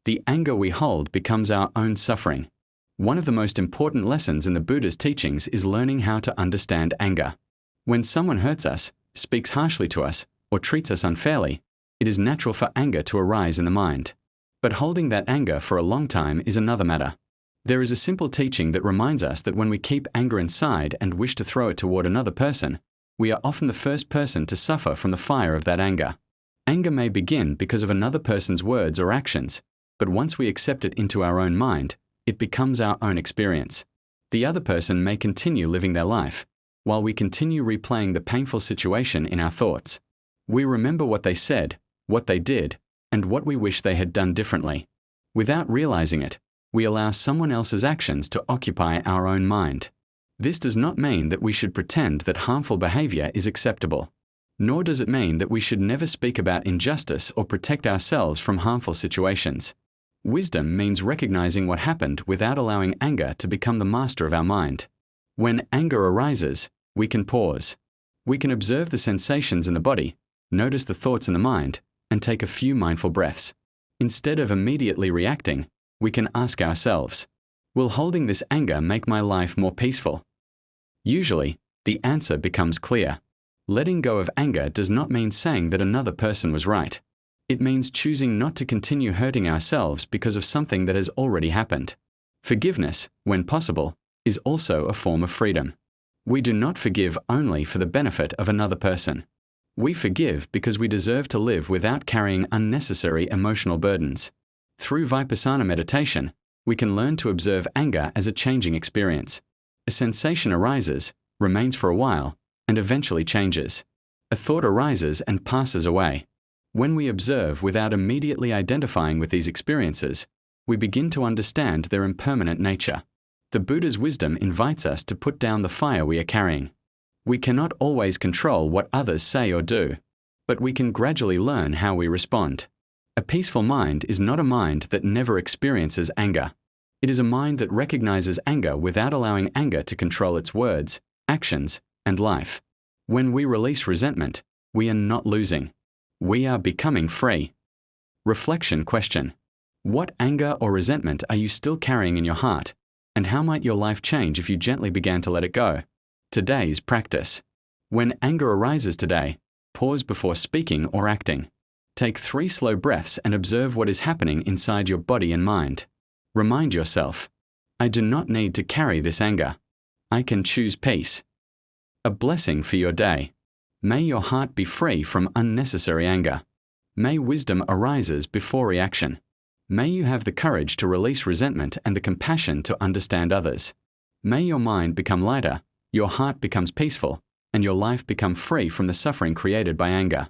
The anger we hold becomes our own suffering. One of the most important lessons in the Buddha's teachings is learning how to understand anger. When someone hurts us, speaks harshly to us, or treats us unfairly, it is natural for anger to arise in the mind. But holding that anger for a long time is another matter. There is a simple teaching that reminds us that when we keep anger inside and wish to throw it toward another person, we are often the first person to suffer from the fire of that anger. Anger may begin because of another person's words or actions, but once we accept it into our own mind, it becomes our own experience. The other person may continue living their life, while we continue replaying the painful situation in our thoughts. We remember what they said, what they did, and what we wish they had done differently. Without realizing it, we allow someone else's actions to occupy our own mind. This does not mean that we should pretend that harmful behavior is acceptable. Nor does it mean that we should never speak about injustice or protect ourselves from harmful situations. Wisdom means recognizing what happened without allowing anger to become the master of our mind. When anger arises, we can pause. We can observe the sensations in the body, notice the thoughts in the mind, and take a few mindful breaths. Instead of immediately reacting, we can ask ourselves, will holding this anger make my life more peaceful? Usually, the answer becomes clear. Letting go of anger does not mean saying that another person was right. It means choosing not to continue hurting ourselves because of something that has already happened. Forgiveness, when possible, is also a form of freedom. We do not forgive only for the benefit of another person. We forgive because we deserve to live without carrying unnecessary emotional burdens. Through Vipassana meditation, we can learn to observe anger as a changing experience. A sensation arises, remains for a while, and eventually changes. A thought arises and passes away. When we observe without immediately identifying with these experiences, we begin to understand their impermanent nature. The Buddha's wisdom invites us to put down the fire we are carrying. We cannot always control what others say or do, but we can gradually learn how we respond. A peaceful mind is not a mind that never experiences anger. It is a mind that recognizes anger without allowing anger to control its words, actions, and life. When we release resentment, we are not losing. We are becoming free. Reflection question: what anger or resentment are you still carrying in your heart, and how might your life change if you gently began to let it go? Today's practice. When anger arises today, pause before speaking or acting. Take 3 slow breaths and observe what is happening inside your body and mind. Remind yourself, I do not need to carry this anger. I can choose peace. A blessing for your day. May your heart be free from unnecessary anger. May wisdom arises before reaction. May you have the courage to release resentment and the compassion to understand others. May your mind become lighter, your heart becomes peaceful, and your life become free from the suffering created by anger.